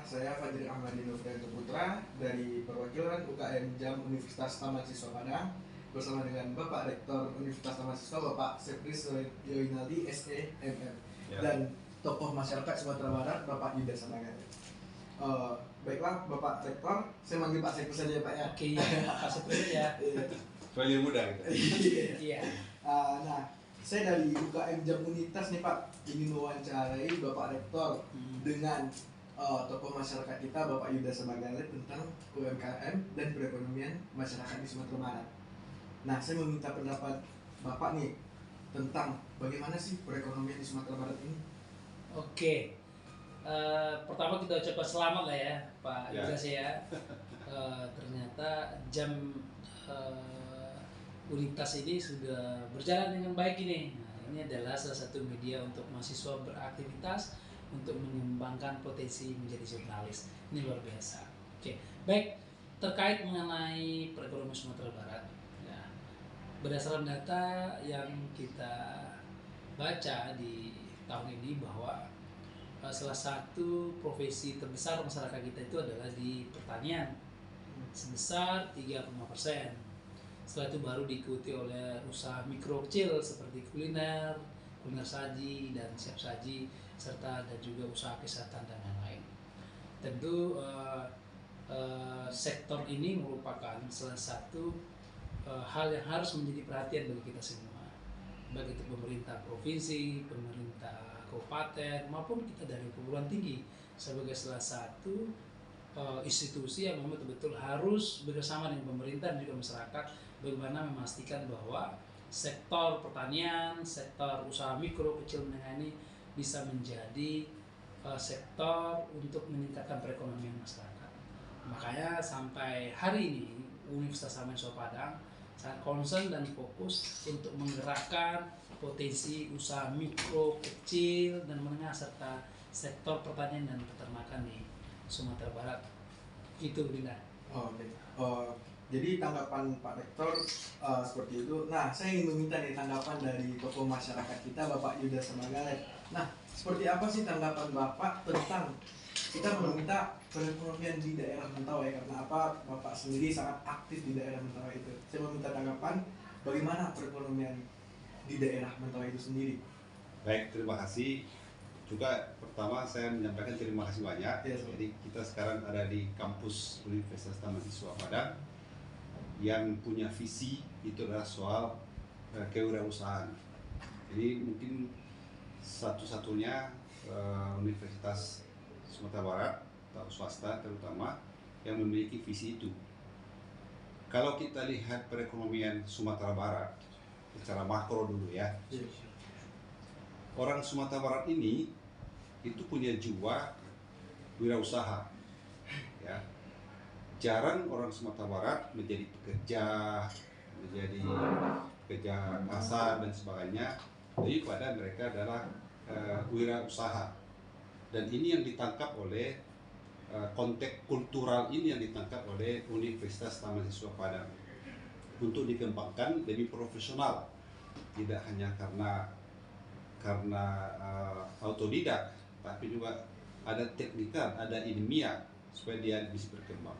saya Fajri Ahmadi Nurfianto Putra dari perwakilan UKM JAM Universitas Taman Siswa Padang bersama dengan Bapak Rektor Universitas Taman Siswa Bapak Sepris Yoinaldi SEMM dan tokoh masyarakat Sumatera Barat Bapak Yuda Samagan. Baiklah Bapak Rektor, saya manggil Pak Sepris saja ya Pak ya. Oke ya, Pak Sepris ya. Soalnya muda gitu. Iya. Nah, saya dari UKM JAM Unitas nih Pak, ingin mewawancarai Bapak Rektor dengan tokoh masyarakat kita Bapak Yuda Samagalit tentang UMKM dan perekonomian masyarakat di Sumatera Barat. Nah, saya meminta pendapat Bapak nih tentang bagaimana sih perekonomian di Sumatera Barat ini. Oke. Pertama kita ucapkan selamat lah ya Pak Yuda ya. Ternyata JAM Unitas ini sudah berjalan dengan baik ini. Nah, ini adalah salah satu media untuk mahasiswa beraktivitas untuk mengembangkan potensi menjadi jurnalis. Ini luar biasa. Oke, baik. Terkait mengenai perekonomian Sumatera Barat, ya, berdasarkan data yang kita baca di tahun ini bahwa salah satu profesi terbesar masyarakat kita itu adalah di pertanian sebesar 3,5%. Setelah itu baru diikuti oleh usaha mikro kecil seperti kuliner saji dan siap saji, serta dan juga usaha kesehatan dan lain-lain. Tentu sektor ini merupakan salah satu hal yang harus menjadi perhatian bagi kita semua, baik itu pemerintah provinsi, pemerintah kabupaten, maupun kita dari perguruan tinggi sebagai salah satu institusi yang memang betul-betul harus bersama dengan pemerintah dan juga masyarakat bagaimana memastikan bahwa sektor pertanian, sektor usaha mikro, kecil, menengah ini bisa menjadi sektor untuk meningkatkan perekonomian masyarakat. Makanya sampai hari ini Universitas Taman Siswa Padang sangat concern dan fokus untuk menggerakkan potensi usaha mikro, kecil, dan menengah serta sektor pertanian dan peternakan di Sumatera Barat. Itu Dinda. Jadi tanggapan Pak Rektor seperti itu. Nah, saya ingin meminta nih tanggapan dari tokoh masyarakat kita Bapak Yuda Samagalit. Nah, seperti apa sih tanggapan Bapak tentang kita meminta perekonomian di daerah Mentawai? Karena apa? Bapak sendiri sangat aktif di daerah Mentawai itu. Saya meminta tanggapan bagaimana perekonomian di daerah Mentawai itu sendiri. Baik, terima kasih. Juga pertama saya menyampaikan terima kasih banyak. Jadi kita sekarang ada di kampus Universitas Taman Siswa Padang yang punya visi itu adalah soal kewirausahaan. Jadi mungkin satu-satunya Universitas Sumatera Barat atau swasta terutama yang memiliki visi itu. Kalau kita lihat perekonomian Sumatera Barat secara makro dulu ya. Orang Sumatera Barat ini itu punya jiwa wirausaha, ya. Jarang orang Sumatera Barat menjadi pekerja kasar dan sebagainya, daripada mereka adalah wirausaha. Dan ini yang ditangkap oleh konteks kultural ini yang ditangkap oleh Universitas Taman Siswa Padang untuk dikembangkan lebih profesional, tidak hanya karena autodidak, tapi juga ada teknikal, ada ilmiah supaya dia bisa berkembang.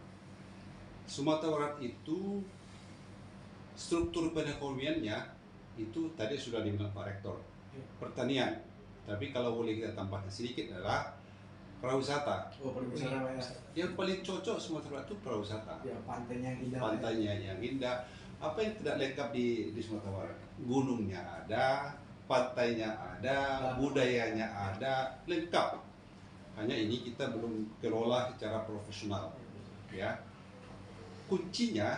Sumatera Barat itu struktur perekonomiannya itu tadi sudah dibilang Pak Rektor, pertanian. Tapi kalau boleh kita tambahkan sedikit adalah pariwisata. Yang paling cocok Sumatera Barat itu pariwisata. Ya, pantainya yang indah. Pantainya yang indah. Apa yang tidak lengkap di Sumatera Barat? Gunungnya ada, pantainya ada, budayanya ada, lengkap. Hanya ini kita belum kelola secara profesional, ya. Kuncinya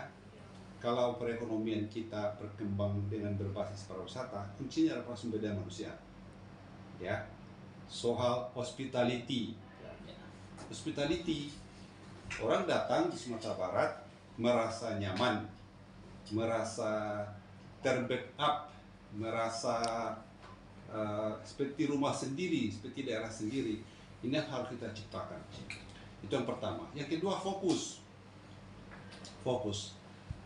kalau perekonomian kita berkembang dengan berbasis pariwisata, kuncinya adalah sumber daya manusia, ya. Soal hospitality, orang datang di Sumatera Barat merasa nyaman, merasa terbackup, merasa seperti rumah sendiri, seperti daerah sendiri. Ini yang harus kita ciptakan. Itu yang pertama. Yang kedua, fokus.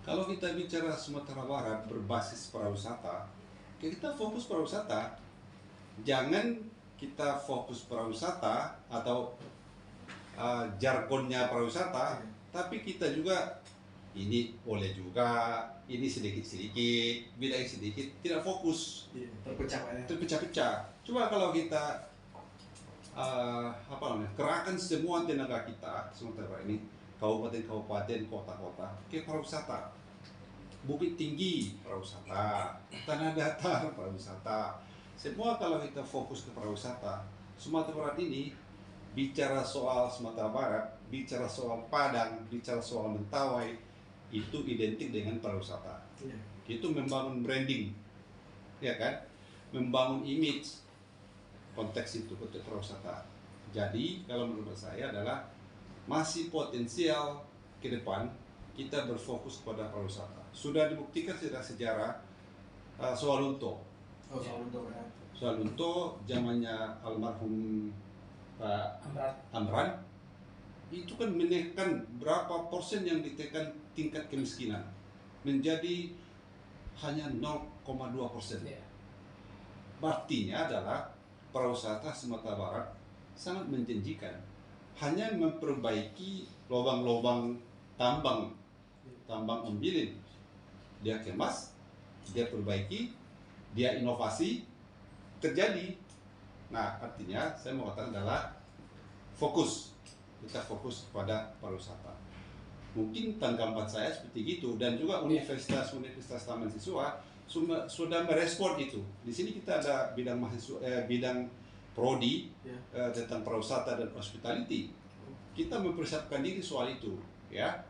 Kalau kita bicara Sumatera Barat berbasis pariwisata, kita fokus pariwisata. Jangan kita fokus pariwisata atau jargonnya pariwisata, tapi kita juga ini boleh juga, ini sedikit-sedikit, bidang sedikit, tidak fokus, Iya, terpecah Pak ya. terpecah-pecah. Coba kalau kita kerahkan semua tenaga kita sementara ini, kabupaten-kabupaten, kota-kota ke pariwisata, Bukit Tinggi pariwisata, Tanah Datar pariwisata, semua kalau kita fokus ke pariwisata, Sumatera Barat ini bicara soal Sumatera Barat, bicara soal Padang, bicara soal Mentawai, itu identik dengan pariwisata. Iya. Itu membangun branding, ya kan, membangun image, konteks itu untuk pariwisata. Jadi kalau menurut saya adalah masih potensial ke depan kita berfokus pada pariwisata. Sudah dibuktikan sejarah Swalunto. Oh, soal untuk ya. Swalunto zamannya almarhum Pak Amran itu kan menekan berapa persen yang ditekan tingkat kemiskinan menjadi hanya 0,2%. Ya. Artinya adalah pariwisata Sumatera Barat sangat menjanjikan, hanya memperbaiki lubang-lubang tambang umbilin, dia kemas, dia perbaiki, dia inovasi, terjadi. Nah, artinya saya mau katakan adalah kita fokus kepada pariwisata. Mungkin tanggapan saya seperti gitu, dan juga universitas taman siswa sudah merespon itu. Di sini kita ada bidang bidang prodi tentang pariwisata dan hospitality. Kita mempersiapkan diri soal itu, ya.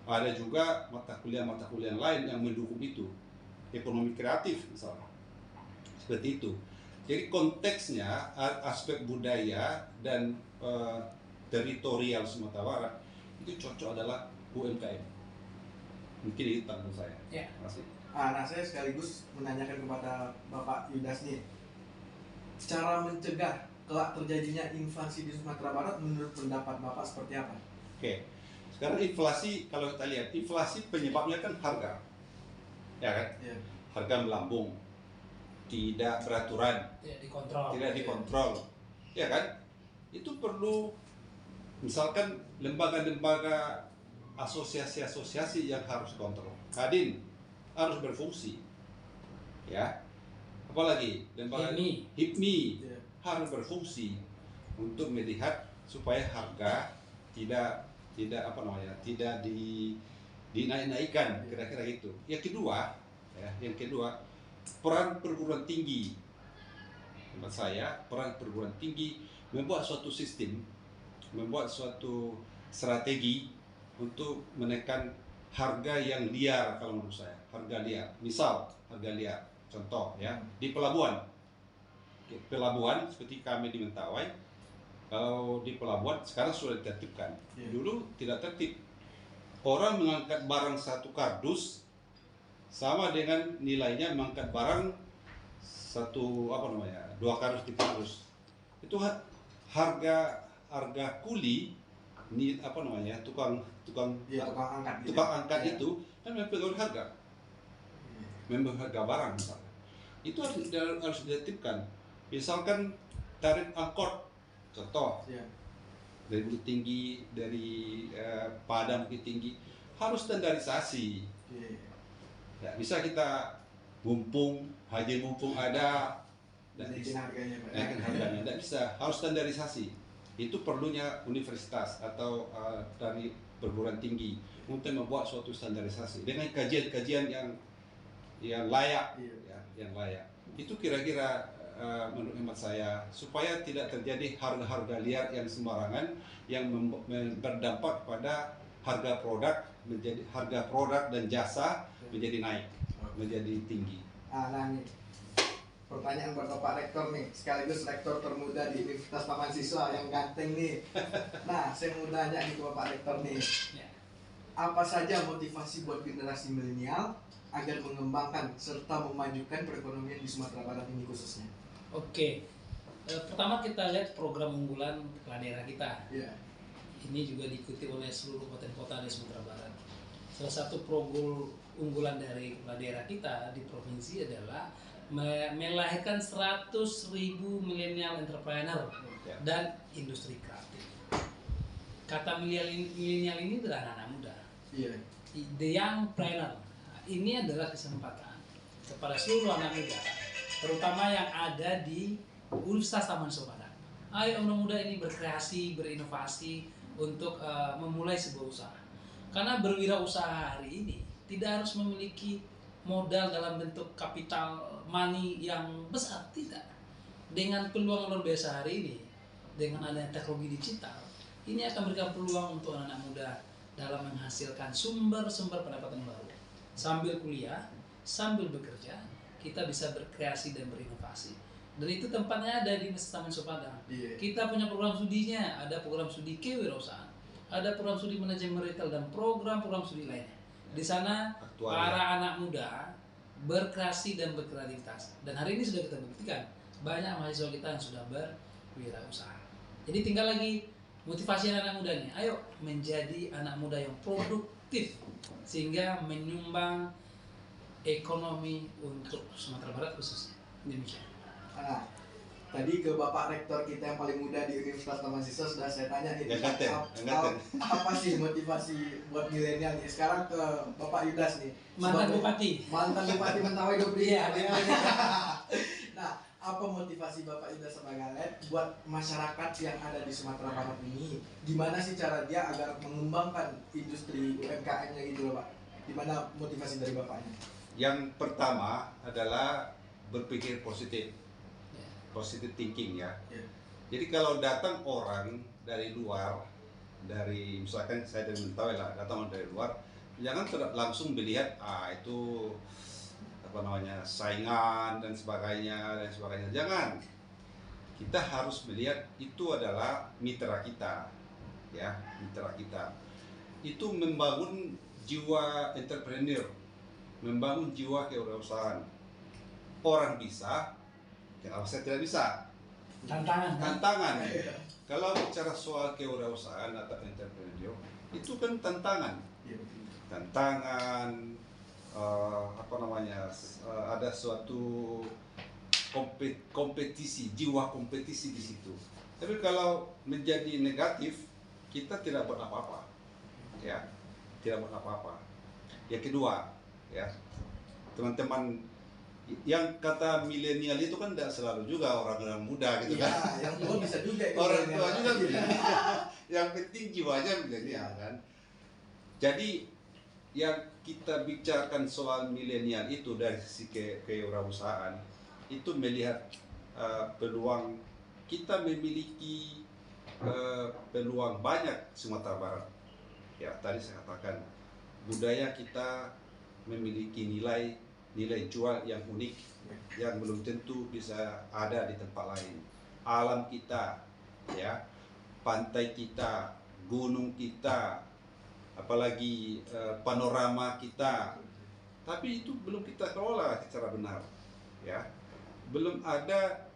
Ada juga mata kuliah lain yang mendukung itu, ekonomi kreatif misalnya, seperti itu. Jadi konteksnya aspek budaya dan teritorial Sumatera Barat itu cocok adalah UMKM. Mungkin itu tanggung saya. Ya. Terima kasih. Nah, saya sekaligus menanyakan kepada Bapak Yudas nih, cara mencegah kelak terjadinya inflasi di Sumatera Barat menurut pendapat Bapak seperti apa? Oke. Sekarang inflasi, kalau kita lihat, inflasi penyebabnya kan harga, ya kan? Ya. Harga melambung, tidak beraturan, tidak dikontrol, ya kan? Itu perlu, misalkan lembaga-lembaga, asosiasi-asosiasi yang harus kontrol. Kadin harus berfungsi, ya. Apalagi lembaga HIPMI Ya. harus berfungsi untuk melihat supaya harga tidak dinaik-naikkan, kira-kira gitu. Yang kedua, peran perguruan tinggi. Menurut saya, peran perguruan tinggi membuat suatu sistem, membuat suatu strategi untuk menekan harga yang liar. Kalau menurut saya, harga liar. Misal, harga liar. Contoh ya, di pelabuhan seperti kami di Mentawai. Kalau di pelabuhan sekarang sudah ditertibkan. Dulu tidak tertib. Orang mengangkat barang satu kardus sama dengan nilainya mengangkat barang dua kardus, tiga kardus. Itu harga kuli tukang angkat itu kan mempengaruhi harga. Mempengaruhi harga barang misalnya. Itu harus ditertibkan. Misalkan tarif angkot, contoh dari Bukit Tinggi, dari Padang Bukit Tinggi harus standarisasi. Ya, bisa kita haji mumpung ada, naikin harganya, Pak. Naikin harganya, tidak bisa, harus standarisasi. Itu perlunya universitas atau dari perguruan tinggi untuk membuat suatu standarisasi dengan kajian-kajian yang layak, yang layak. Itu kira-kira menurut hemat saya, supaya tidak terjadi harga-harga liar yang sembarangan yang berdampak pada harga produk dan jasa menjadi naik, menjadi tinggi. Nah nih, pertanyaan buat Bapak Rektor nih, sekaligus Rektor termuda di Universitas Taman Siswa yang ganteng nih. Nah, saya mau tanya nih ke Bapak Rektor nih, apa saja motivasi buat generasi milenial agar mengembangkan serta memajukan perekonomian di Sumatera Barat ini khususnya? Oke, pertama kita lihat program unggulan kepala daerah kita. Ini juga diikuti oleh seluruh kabupaten kota di Sumatera Barat. Salah satu program unggulan dari kepala daerah kita di provinsi adalah melahirkan 100.000 milenial entrepreneur dan industri kreatif. kata milenial ini adalah anak muda, Iya. the young planner. Ini adalah kesempatan kepada seluruh anak muda, terutama yang ada di Universitas Taman Sopadang. Ayo anak muda ini berkreasi, berinovasi untuk memulai sebuah usaha. Karena berwirausaha hari ini tidak harus memiliki modal dalam bentuk kapital money yang besar, tidak. Dengan peluang luar biasa hari ini, dengan adanya teknologi digital, ini akan memberikan peluang untuk anak-anak muda dalam menghasilkan sumber-sumber pendapatan baru. Sambil kuliah, sambil bekerja, kita bisa berkreasi dan berinovasi. Dan itu tempatnya ada di Universitas Taman Sopadang. Iya. Kita punya program studinya, ada program studi kewirausahaan, ada program studi manajemen retail, dan program-program studi lainnya. Di sana Aktual, para anak muda berkreasi dan berkreativitas. Dan hari ini sudah kita buktikan, banyak mahasiswa kita yang sudah berwirausaha. Jadi tinggal lagi motivasi anak muda nih. Ayo menjadi anak muda yang produktif sehingga menyumbang ekonomi untuk Sumatera Barat khususnya. Demikian. Nah, tadi ke Bapak Rektor kita yang paling muda di Universitas Taman Siswa sudah saya tanya nih, apa sih motivasi buat milenial nih? Sekarang ke Bapak Yudas nih, Mantan sebagai Bupati. Bupati Mentawai 23. Iya. Nah, apa motivasi Bapak Yudas Semagalet buat masyarakat yang ada di Sumatera Barat ini? Gimana sih cara dia agar mengembangkan industri UMKM-nya gitu loh Pak? Gimana motivasi dari Bapaknya? Yang pertama adalah berpikir positif, positive thinking ya. Ya. Jadi kalau datang orang dari luar, dari misalkan saya dari Mentawai lah, datang dari luar, jangan langsung melihat itu apa namanya saingan dan sebagainya. Jangan. Kita harus melihat itu adalah mitra kita, ya, mitra kita. Itu membangun jiwa entrepreneur, membangun jiwa kewirausahaan. Orang bisa, kenapa saya tidak bisa? Tantangan. Kalau bicara soal kewirausahaan atau entrepreneur, itu kan tantangan. Tantangan, ada suatu kompetisi, jiwa kompetisi di situ. Tapi kalau menjadi negatif, kita tidak buat apa-apa, ya, tidak buat apa-apa. Yang kedua, ya, teman-teman, yang kata milenial itu kan tidak selalu juga orang muda gitu kan. Yang tua bisa juga. Orang tua juga milenial. Yang penting jiwanya milenial kan. Jadi yang kita bicarakan soal milenial itu dari sisi kewirausahaan itu melihat peluang. Kita memiliki peluang banyak Sumatera Barat. Ya, tadi saya katakan budaya kita memiliki nilai jual yang unik yang belum tentu bisa ada di tempat lain. Alam kita, ya, pantai kita, gunung kita, apalagi panorama kita. Tapi itu belum kita kelola secara benar, ya. Belum ada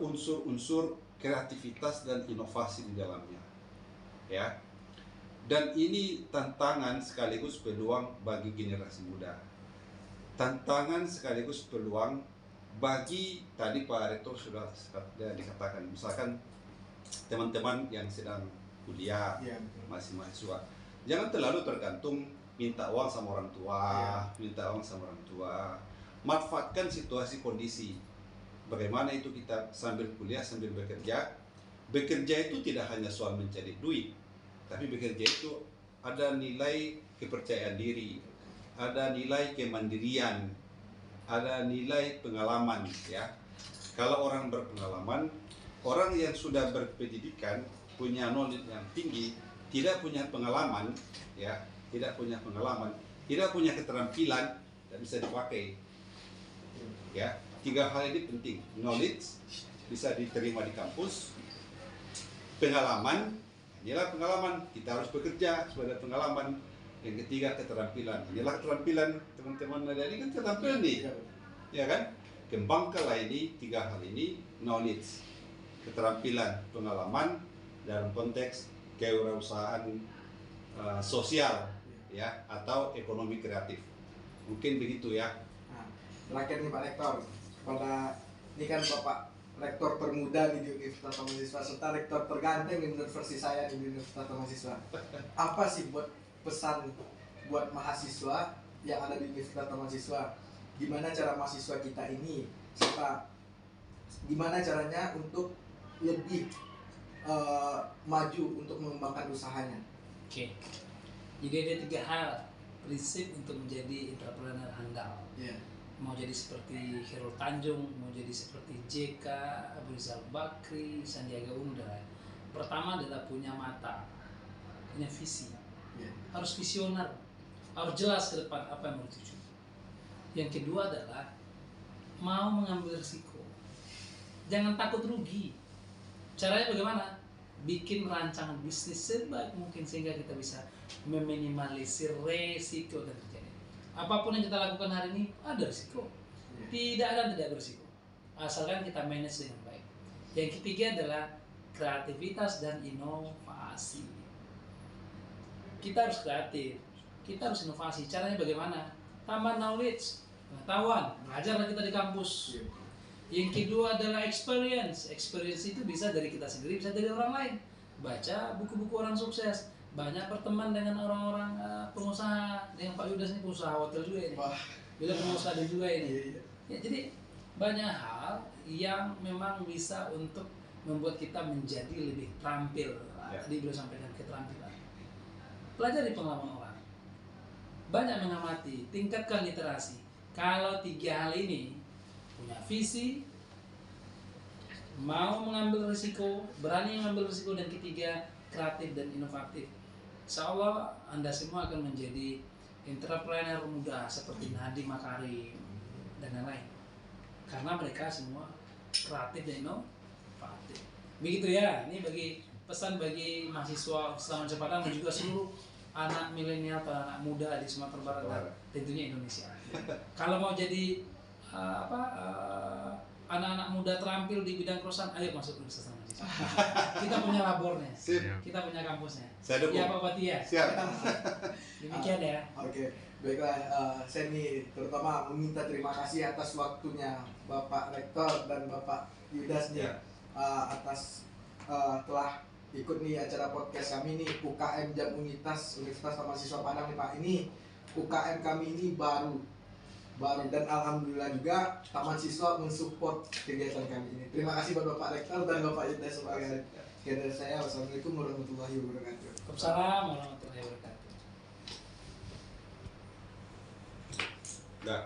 unsur-unsur kreativitas dan inovasi di dalamnya, ya. Dan ini tantangan sekaligus peluang bagi generasi muda. Tantangan sekaligus peluang bagi, tadi Pak Rektor sudah dikatakan, misalkan teman-teman yang sedang kuliah, Ya, masih mahasiswa, jangan terlalu tergantung minta uang sama orang tua, manfaatkan situasi kondisi. Bagaimana itu kita sambil kuliah, sambil bekerja itu tidak hanya soal mencari duit, tapi bekerja itu ada nilai kepercayaan diri, ada nilai kemandirian, ada nilai pengalaman, ya. Kalau orang berpengalaman, orang yang sudah berpendidikan, punya knowledge yang tinggi, tidak punya pengalaman, ya, tidak punya keterampilan, tidak bisa dipakai. Ya, 3 hal ini penting. Knowledge bisa diterima di kampus, pengalaman, inilah pengalaman, kita harus bekerja sebagai pengalaman. Yang ketiga, keterampilan. Inilah keterampilan teman-teman ada ini kan keterampilan nih, ya kan? Kembangkanlah ini 3 hal ini, knowledge, keterampilan, pengalaman dalam konteks kewirausahaan sosial, ya, atau ekonomi kreatif. Mungkin begitu ya. Nah, terakhir nih Pak Rektor, pada ini kan Bapak rektor termuda di Universitas Mahasiswa serta rektor terganteng di universitas saya di Universitas Mahasiswa. Apa sih buat pesan buat mahasiswa yang ada di Universitas Mahasiswa? Gimana cara mahasiswa kita ini serta gimana caranya untuk lebih maju untuk mengembangkan usahanya? Oke. Jadi ada 3 hal prinsip untuk menjadi entrepreneur handal. Yeah. Mau jadi seperti Khairul Tanjung, mau jadi seperti JK, Abu Rizal Bakri, Sandiaga Uno dan lain. Pertama adalah punya mata, punya visi. Yeah. Harus visioner, harus jelas ke depan apa yang mau dituju. Yang kedua adalah mau mengambil risiko. Jangan takut rugi. Caranya bagaimana? Bikin rancangan bisnis sebaik mungkin sehingga kita bisa meminimalisir resiko yang terjadi. Apapun yang kita lakukan hari ini ada risiko. Tidak ada tidak berisiko. Asalkan kita manage dengan baik. Yang ketiga adalah kreativitas dan inovasi. Kita harus kreatif, kita harus inovasi. Caranya bagaimana? Tambah knowledge, pengetahuan, belajarlah kita di kampus. Yang kedua adalah experience. Experience itu bisa dari kita sendiri, bisa dari orang lain. Baca buku-buku orang sukses. Banyak berteman dengan orang-orang pengusaha. Dengan Pak Yudas ini pengusaha hotel juga ini. Bila pengusaha juga ini. Ya, jadi banyak hal yang memang bisa untuk membuat kita menjadi lebih terampil. Tadi beliau sampaikan keterampilan. Pelajari pengalaman orang. Banyak mengamati, tingkatkan literasi. Kalau 3 hal ini punya visi, mau mengambil risiko, berani mengambil risiko, dan ketiga kreatif dan inovatif, insya Allah Anda semua akan menjadi entrepreneur muda seperti Nadiem Makarim dan lain-lain karena mereka semua kreatif dan inovatif. Begitu ya, ini bagi pesan bagi mahasiswa Universitas Padang dan juga seluruh anak milenial atau anak muda di Sumatera Barat dan tentunya Indonesia. Kalau mau jadi anak-anak muda terampil di bidang perusahaan, ayo masuk Universitas Mahasiswa. Kita punya labornya, kita punya kampusnya. Ya Pak Batia. Siap. Demikian ya. Oke, baiklah. Saya nih terutama meminta terima kasih atas waktunya Bapak Rektor dan Bapak Yudas nih atas telah ikut nih acara podcast kami nih UKM Jam Unitas Universitas Mahasiswa Padang nih Pak. Ini UKM kami ini baru dan alhamdulillah juga Taman Siswa mensupport kegiatan kami ini. Terima kasih buat Bapak Rektor dan Bapak Yudas sebagai sekian dari saya. Wassalamualaikum warahmatullahi wabarakatuh. Waalaikumsalam warahmatullahi wabarakatuh. Dah.